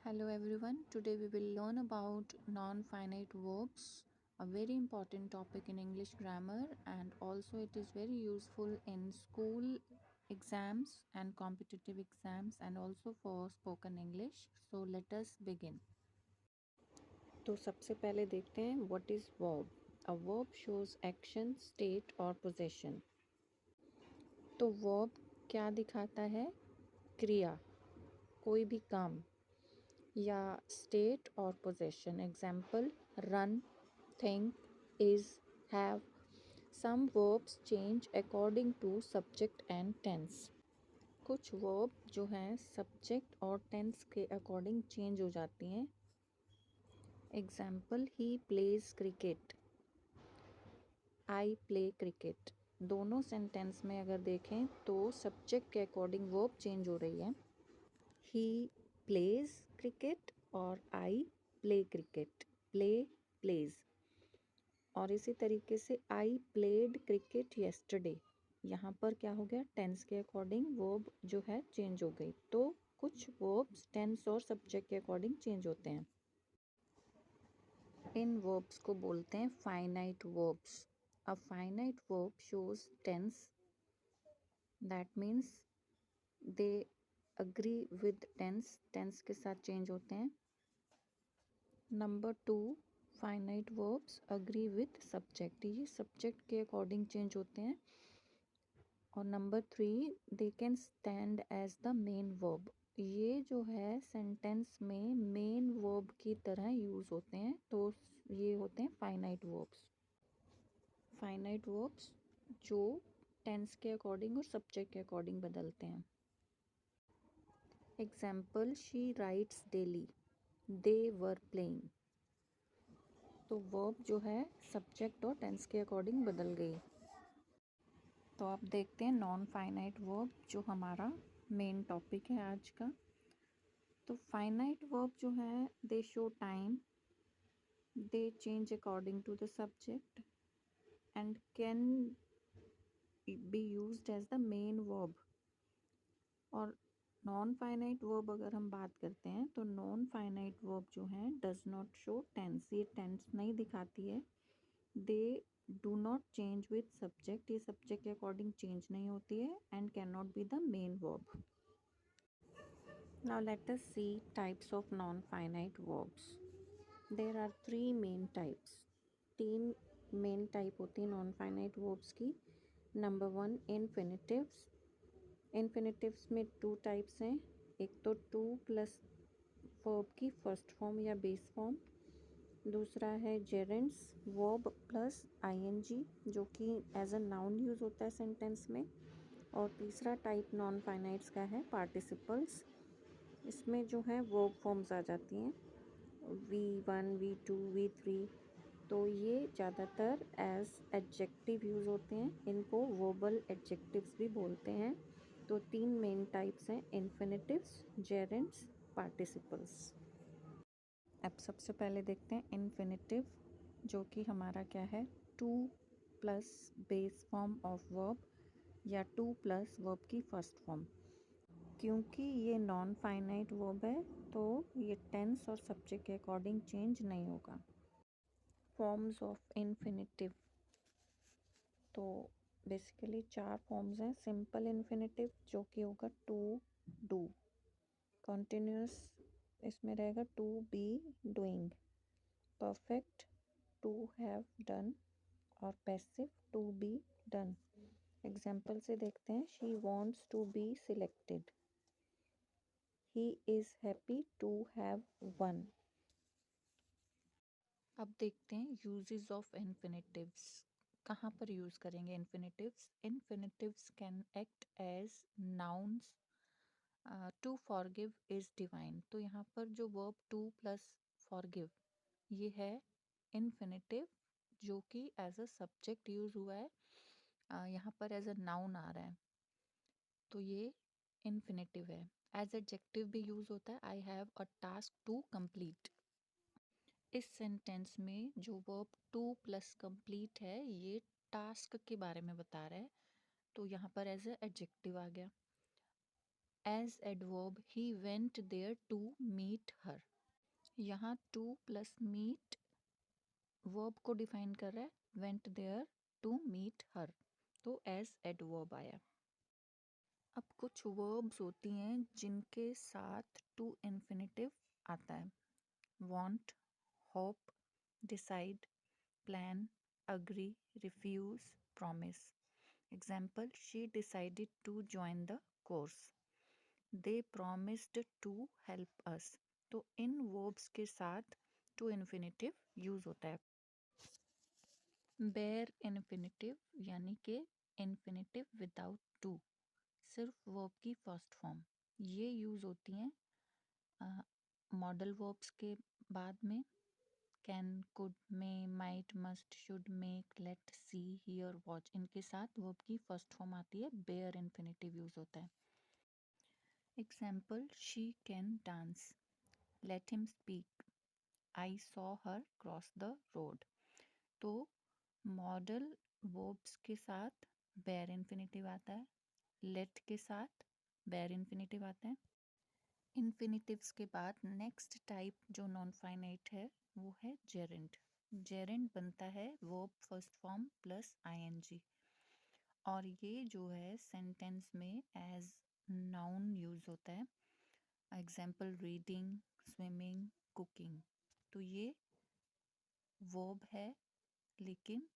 Hello everyone. Today we will learn about non-finite verbs, a very important topic in English grammar, and also it is very useful in school exams and competitive exams and also for spoken English. So let us begin. तो सबसे पहले देखते हैं what is verb. A verb shows action, state or possession. तो verb क्या दिखाता है? क्रिया, कोई भी काम या स्टेट और possession. Example run, think, is, have. Some verbs change according to subject and tense. कुछ वर्ब जो हैं सब्जेक्ट और टेंस के अकॉर्डिंग चेंज हो जाती हैं. एग्जाम्पल ही प्लेज क्रिकेट, आई प्ले क्रिकेट. दोनों सेंटेंस में अगर देखें तो सब्जेक्ट के अकॉर्डिंग वर्ब चेंज हो रही है. ही प्लेज क्रिकेट और I play cricket. Play, plays. और इसी तरीके से आई प्लेड क्रिकेट येस्टरडे. यहाँ पर क्या हो गया? टेंस के अकॉर्डिंग वर्ब जो है चेंज हो गई. तो कुछ वर्ब्स टेंस और सब्जेक्ट के अकॉर्डिंग चेंज होते हैं. इन वर्ब्स को बोलते हैं finite verbs. A finite verb shows tense. That means they agree with tense. Tense के साथ चेंज होते हैं. Number 2, finite verbs agree with subject. ये सब्जेक्ट के अकॉर्डिंग चेंज होते हैं. और number 3, they can stand as the main verb. ये जो है सेंटेंस में मेन वर्ब की तरह यूज होते हैं. तो ये होते हैं फाइनाइट वर्ब्स. फाइनाइट वर्ब्स जो टेंस के अकॉर्डिंग और सब्जेक्ट के अकॉर्डिंग बदलते हैं. Example she writes daily, they were playing. तो वर्ब जो है सब्जेक्ट और टेंस के अकॉर्डिंग बदल गई. तो अब देखते हैं नॉन फाइनाइट वर्ब जो हमारा मेन टॉपिक है आज का. तो फाइनाइट वर्ब जो है they show time, they change according to the subject and can be used as the main verb. और नॉन फाइनाइट वर्ब अगर हम बात करते हैं तो नॉन फाइनाइट वर्ब जो है डज नॉट शो टेंस. ये टेंस नहीं दिखाती है. They do not change with subject. ये सब्जेक्ट के अकॉर्डिंग चेंज नहीं होती है and can not be the main verb. Now let us see types of non-finite verbs. There are 3 main types. 3 main type होती हैं non-finite verbs की. Number 1, infinitives. Infinitives में 2 types हैं. एक तो to plus verb की first form या base form. दूसरा है gerunds, verb plus ing जो कि एज अ नाउन यूज होता है सेंटेंस में. और तीसरा टाइप नॉन फाइनाइट्स का है पार्टिसिपल्स. इसमें जो है वर्ब फॉर्म्स आ जाती हैं V1, V2, V3. तो ये ज़्यादातर एज एडजेक्टिव यूज़ होते हैं. इनको वर्बल एडजेक्टिव्स भी बोलते हैं. तो 3 मेन टाइप्स हैं इन्फिनिटिव्स, जेरेंट्स, पार्टिसिपल्स. अब सबसे पहले देखते हैं इन्फिनिटिव जो कि हमारा क्या है? Two plus base form of verb या टू प्लस वर्ब की फर्स्ट फॉर्म. क्योंकि ये नॉन फाइनाइट वर्ब है तो ये टेंस और सब्जेक्ट के अकॉर्डिंग चेंज नहीं होगा. फॉर्म्स ऑफ इन्फिनिटिव तो बेसिकली 4 फॉर्म्स हैं. सिंपल इन्फिनिटिव जो कि होगा टू डू. कॉन्टिन्यूस इसमें रहेगा to be doing. Perfect to have done. और passive to be done. Example से देखते हैं. She wants to be selected. He is happy to have won. अब देखते हैं यूजेस ऑफ इन्फिनिटिव्स. कहाँ पर यूज़ करेंगे infinitives? Infinitives can act as nouns. To forgive is divine. तो यहाँ पर जो वर्ब टू प्लस फॉरगिव ये है इन्फिनिटिव जो कि एज अ सब्जेक्ट यूज हुआ है. यहाँ पर एज अ नाउन आ रहा है तो ये इन्फिनिटिव है. एज एडजेक्टिव भी यूज होता है. I have a task to complete. इस सेंटेंस में जो वर्ब टू प्लस कंप्लीट है ये टास्क के बारे में बता रहा है. तो यहाँ पर एज ए एडजेक्टिव आ गया. As adverb he went there to meet her. यहाँ to प्लस meet वर्ब को डिफाइन कर रहा है, went there to meet her, तो as adverb आया। अब कुछ वर्ब्स होती हैं जिनके साथ टू इन्फिनेटिव आता है। want, hope, decide, plan, agree, refuse, promise. Example, she decided to join the course. They promised to help us. तो इन verbs के साथ टू इन्फिनेटिव यूज होता है। बेयर इन्फिनेटिव यानी कि इन्फिनेटिव विदाउट टू, सिर्फ वर्ब की फर्स्ट फॉर्म, ये यूज होती हैं मॉडल वर्ब्स के बाद में। Can, could, may, might, must, should, make, let, see, hear, watch, इनके साथ वर्ब की फर्स्ट फॉर्म आती है, बेयर इन्फिनेटिव यूज होता है। Example, she can dance, let him speak, I saw her cross the road. तो मॉडल वर्ब्स के साथ बेयर इन्फिनेटिव आता है, लेट के साथ बेयर इन्फिनेटिव आता है। इन्फिनेटिव्स के बाद नेक्स्ट टाइप जो नॉन फाइनाइट है वो है जेरेंड। जेरेंड बनता है verb first form plus ING, और ये जो है सेंटेंस में एज नाउन यूज होता है। Example, reading, swimming, cooking. तो ये वर्ब है लेकिन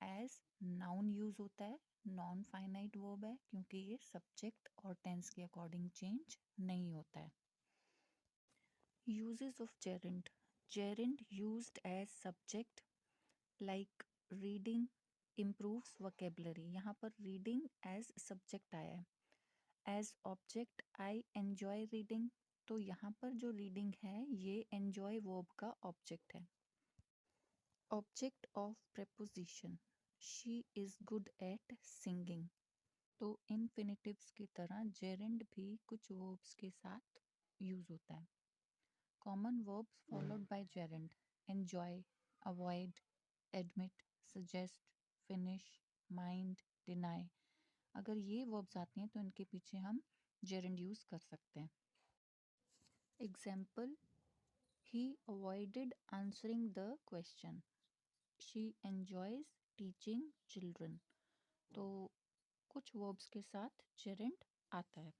एज नाउन यूज होता है, नॉन फाइनाइट वर्ब है क्योंकि ये सब्जेक्ट और टेंस के अकॉर्डिंग चेंज नहीं होता है। Uses of gerund. Gerund used as subject like reading improves vocabulary. यहाँ पर reading as subject आया है। As object I enjoy reading. तो यहाँ पर जो reading है ये enjoy verb का object है। Object of preposition. She is good at singing. तो infinitives की तरह gerund भी कुछ verbs के साथ यूज होता है। Common verbs followed by gerund: enjoy, avoid, admit, suggest, finish, mind, deny. अगर ये verbs आती हैं तो इनके पीछे हम gerund यूज कर सकते हैं। Example, he avoided answering the question. She enjoys teaching children. तो कुछ verbs के साथ gerund आता है।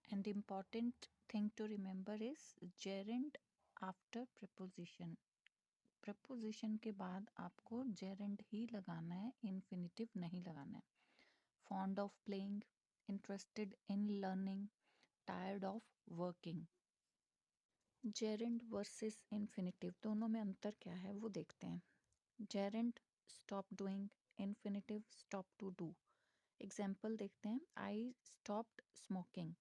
And important thing to remember is gerund after preposition. Preposition के बाद आपको जेरेंड ही लगाना है, इन्फिनेटिव नहीं लगाना है। Fond of playing, interested in learning, tired of working. Gerund versus infinitive दोनों में अंतर क्या है वो देखते हैं। Gerund stop doing, infinitive stop to do. Example देखते हैं, I stopped smoking,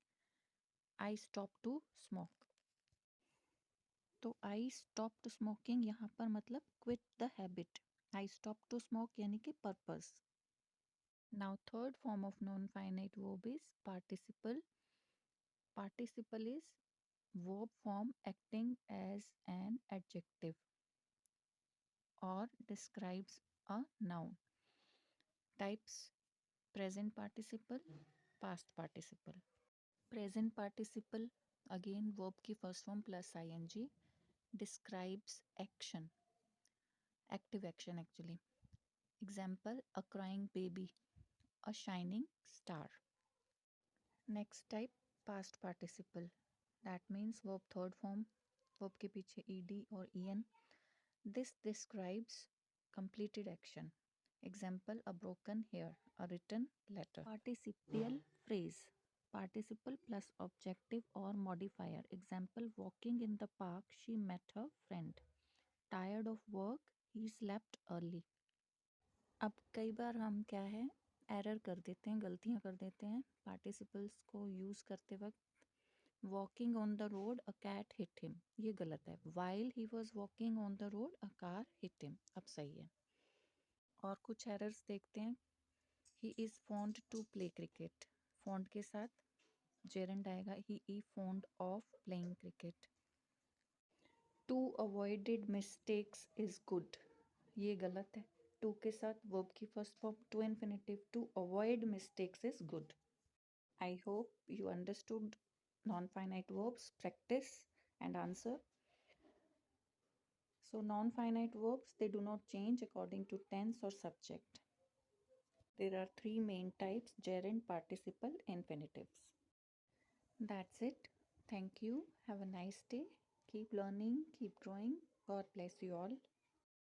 I stop to smoke. तो आई स्टॉप्ड स्मोकिंग यहाँ पर मतलब quit the habit, I stop to smoke यानी कि purpose. Now third form of non finite verb is participle. Participle is verb form acting as an adjective और describes a noun. Types: present participle, past participle. Present participle again verb की first form plus I N G, describes action, active action actually. Example, a crying baby, a shining star. Next type, past participle. That means verb third form, verb के पीछे ed और en. This describes completed action. Example, a broken hair, a written letter. Participial phrase. Participle plus objective or modifier. Example, walking in the park, she met her friend. Tired of work, he slept early. अब कई बार हम क्या है error कर देते हैं, गलतियां कर देते हैं पार्टिसिपल्स को यूज़ करते वक्त। Walking on the road a cat hit him, ये गलत है। While he was walking on the road a car hit him, अब सही है। और कुछ एरर्स देखते हैं। He is fond to play cricket, fond के साथ जेरेंड आएगा, he is fond of playing cricket. To avoided mistakes is good, ये गलत है। टू के साथ वर्ब की first form to infinitive, to avoid mistakes is good. I hope you understood non-finite verbs, practice and answer. So non-finite verbs, they do not change according to tense or subject. There are three main types: gerund, participle, infinitives. That's it. Thank you. Have a nice day. Keep learning, keep growing. God bless you all.